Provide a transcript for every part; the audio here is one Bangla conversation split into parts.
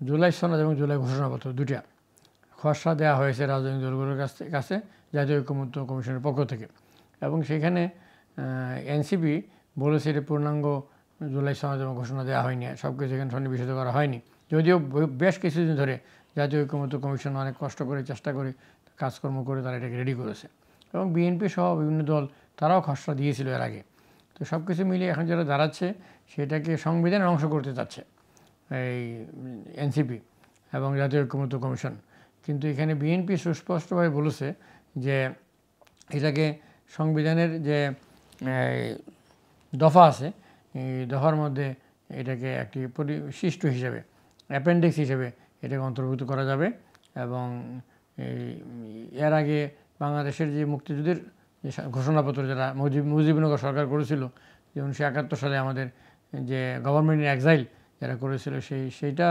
জুলাই সনদ এবং জুলাই ঘোষণাপত্র দুটা খসড়া দেওয়া হয়েছে রাজনৈতিক দলগুলোর কাছে জাতীয় ঐকমত্য কমিশনের পক্ষ থেকে, এবং সেখানে এনসিপি বলেছে এটা পূর্ণাঙ্গ জুলাই সনদ এবং ঘোষণা দেওয়া হয়নি, সব কিছু এখানে সন্নিবেশিত করা হয়নি। যদিও বেশ কিছুদিন ধরে জাতীয় ঐকমত্য কমিশন অনেক কষ্ট করে চেষ্টা করে কাজকর্ম করে তারা এটাকে রেডি করেছে, এবং বিএনপি সহ বিভিন্ন দল তারাও খসড়া দিয়েছিল এর আগে। তো সব কিছু মিলিয়ে এখন যেটা দাঁড়াচ্ছে সেটাকে সংবিধানের অংশ করতে চাচ্ছে এই এনসিপি এবং জাতীয় ঐকমত্য কমিশন। কিন্তু এখানে বিএনপি সুস্পষ্টভাবে বলেছে যে এটাকে সংবিধানের যে দফা আছে এই দফার মধ্যে এটাকে একটি পরিশিষ্ট হিসেবে অ্যাপেন্ডিক্স হিসেবে এটাকে অন্তর্ভুক্ত করা যাবে। এবং এর আগে বাংলাদেশের যে মুক্তিযুদ্ধের যে ঘোষণাপত্র যারা মুজিবনগর সরকার করেছিল, যেমন 1971 সালে আমাদের যে গভর্নমেন্ট ইন এক্সাইল যারা করেছিল সেইটা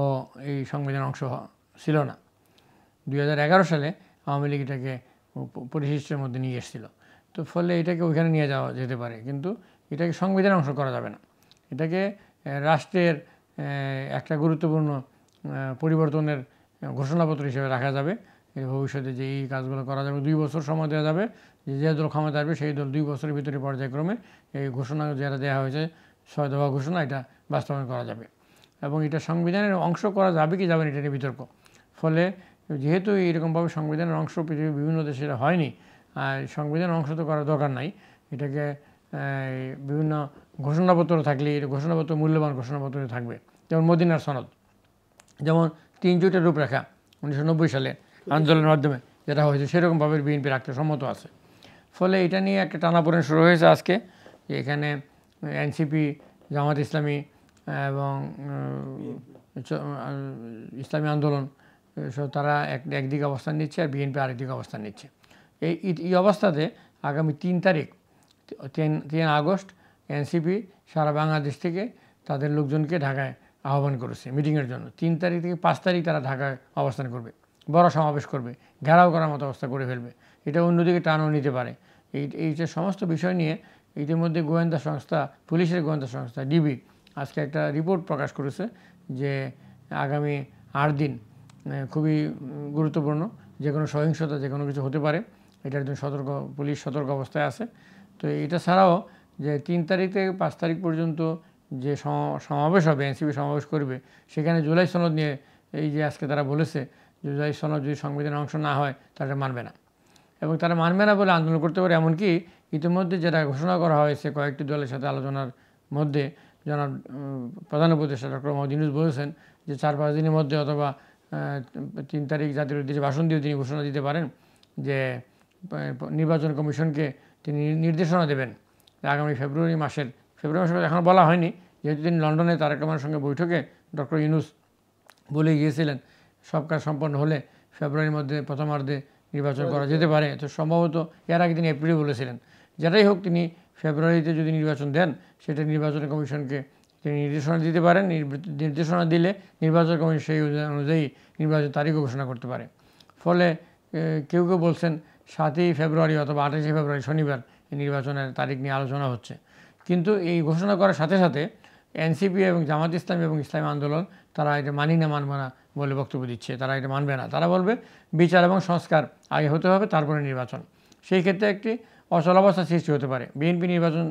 ও এই সংবিধানের অংশ ছিল না। 2011 সালে আওয়ামী লীগ এটাকে পরিশিষ্টের মধ্যে নিয়ে এসেছিল। তো ফলে এটাকে ওইখানে নিয়ে যাওয়া যেতে পারে, কিন্তু এটাকে সংবিধানের অংশ করা যাবে না। এটাকে রাষ্ট্রের একটা গুরুত্বপূর্ণ পরিবর্তনের ঘোষণাপত্র হিসেবে রাখা যাবে। ভবিষ্যতে যে এই কাজগুলো করা যাবে, 2 বছর সময় দেওয়া যাবে, যে দল ক্ষমতা আসবে সেই দল 2 বছরের ভিতরে পর্যায়ক্রমে এই ঘোষণা যারা দেওয়া হয়েছে 6 দফা ঘোষণা এটা বাস্তবায়ন করা যাবে। এবং এটা সংবিধানের অংশ করা যাবে কি যাবে না এটা নিয়ে বিতর্ক। ফলে যেহেতু এইরকমভাবে সংবিধানের অংশ পৃথিবীর বিভিন্ন দেশে হয়নি, আর সংবিধানের অংশ তো করার দরকার নাই, এটাকে বিভিন্ন ঘোষণাপত্র থাকলে ঘোষণাপত্র মূল্যবান ঘোষণাপত্র থাকবে। যেমন মদিনার সনদ, যেমন 3 জোটের রূপরেখা 1990 সালে আন্দোলনের মাধ্যমে যেটা হয়েছে সেরকমভাবে বিএনপি রাখতে সম্মত আছে। ফলে এটা নিয়ে একটা টানাপোড়েন শুরু হয়েছে আজকে, যে এখানে এনসিপি, জামাত ইসলামী এবং ইসলামী আন্দোলন তারা একদিকে অবস্থান নিচ্ছে আর বিএনপি আরেকদিকে অবস্থান নিচ্ছে। এই অবস্থাতে আগামী 3 আগস্ট এনসিপি সারা বাংলাদেশ থেকে তাদের লোকজনকে ঢাকায় আহ্বান করেছে মিটিংয়ের জন্য। 3 তারিখ থেকে 5 তারিখ তারা ঢাকায় অবস্থান করবে, বড় সমাবেশ করবে, ঘেরাও করার মতো অবস্থা করে ফেলবে। এটা অন্যদিকে টানও নিতে পারে। এই যে সমস্ত বিষয় নিয়ে ইতিমধ্যে গোয়েন্দা সংস্থা, পুলিশের গোয়েন্দা সংস্থা ডিবি আজকে একটা রিপোর্ট প্রকাশ করেছে যে আগামী 8 দিন খুবই গুরুত্বপূর্ণ, যে কোনো সহিংসতা যে কোনো কিছু হতে পারে, এটার জন্য পুলিশ সতর্ক অবস্থায় আছে। তো এটা ছাড়াও যে 3 তারিখ থেকে 5 তারিখ পর্যন্ত যে সমাবেশ হবে, এনসিপি সমাবেশ করবে, সেখানে জুলাই সনদ নিয়ে এই যে আজকে তারা বলেছে জুলাই সনদ যদি সংবিধানের অংশ না হয় তারা মানবে না, এবং তারা মানবে না বলে আন্দোলন করতে পারে। এমনকি ইতিমধ্যে যেটা ঘোষণা করা হয়েছে কয়েকটি দলের সাথে আলোচনার মধ্যে জনাব প্রধান উপদেষ্টা ডক্টর মোহাম্মদ ইউনূস বলেছেন যে 4-5 দিনের মধ্যে অথবা 3 তারিখ জাতির উদ্দেশ্যে ভাষণ দিয়ে তিনি ঘোষণা দিতে পারেন যে নির্বাচন কমিশনকে তিনি নির্দেশনা দেবেন আগামী ফেব্রুয়ারি মাসে এখন বলা হয়নি, যেহেতু তিনি লন্ডনে তারেক রহমানের সঙ্গে বৈঠকে ডক্টর ইউনূস বলে গিয়েছিলেন সব কাজ সম্পন্ন হলে ফেব্রুয়ারির মধ্যে প্রথমার্ধে নির্বাচন করা যেতে পারে। তো সম্ভবত এর আগে তিনি এপ্রিলে বলেছিলেন। যেটাই হোক, তিনি ফেব্রুয়ারিতে যদি নির্বাচন দেন সেটা নির্বাচন কমিশনকে তিনি নির্দেশনা দিতে পারেন। নির্দেশনা দিলে নির্বাচন কমিশন সেই অনুযায়ী নির্বাচন তারিখও ঘোষণা করতে পারে। ফলে কেউ কেউ বলছেন 7ই ফেব্রুয়ারি অথবা 28শে ফেব্রুয়ারি শনিবার এই নির্বাচনের তারিখ নিয়ে আলোচনা হচ্ছে। কিন্তু এই ঘোষণা করার সাথে সাথে এনসিপি এবং জামাত ইসলামী এবং ইসলামী আন্দোলন তারা এটা মানবে না বলে বক্তব্য দিচ্ছে। তারা এটা মানবে না, তারা বলবে বিচার এবং সংস্কার আগে হতে হবে, তারপরে নির্বাচন। সেই ক্ষেত্রে একটি অচলাবস্থা সৃষ্টি হতে পারে। বিএনপি নির্বাচন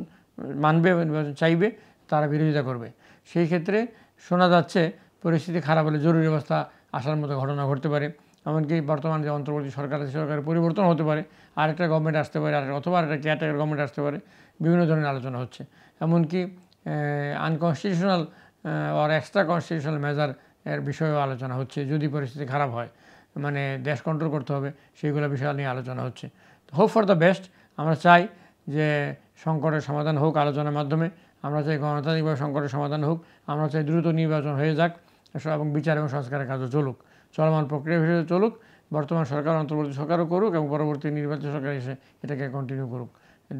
মানবে, নির্বাচন চাইবে, তারা বিরোধিতা করবে। সেই ক্ষেত্রে শোনা যাচ্ছে পরিস্থিতি খারাপ হলে জরুরি অবস্থা আসার মতো ঘটনা ঘটতে পারে। এমনকি বর্তমান যে অন্তর্বর্তী সরকার আছে, সরকারের পরিবর্তন হতে পারে, আরেকটা গভর্নমেন্ট আসতে পারে, অথবা আরেকটা কেয়ারটেকার গভর্নমেন্ট আসতে পারে। বিভিন্ন ধরনের আলোচনা হচ্ছে। এমনকি আনকনস্টিটিউশনাল আর এক্সট্রা কনস্টিটিউশনাল মেজার এর বিষয়েও আলোচনা হচ্ছে। যদি পরিস্থিতি খারাপ হয়, মানে দেশ কন্ট্রোল করতে হবে, সেইগুলো বিষয় নিয়ে আলোচনা হচ্ছে। Hope for the best. আমরা চাই যে সংকটের সমাধান হোক আলোচনার মাধ্যমে। আমরা চাই গণতান্ত্রিকভাবে সংকটের সমাধান হোক। আমরা চাই দ্রুত নির্বাচন হয়ে যাক এবং বিচার এবং সংস্কারের কাজও চলুক, চলমান প্রক্রিয়া হিসেবে চলুক। বর্তমান সরকার অন্তর্বর্তী সরকারও করুক এবং পরবর্তী নির্বাচিত সরকার এসে এটাকে কন্টিনিউ করুক।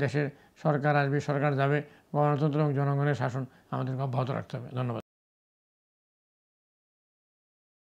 দেশের সরকার আসবে, সরকার যাবে, গণতন্ত্র এবং জনগণের শাসন আমাদেরকে অব্যাহত রাখতে হবে। ধন্যবাদ।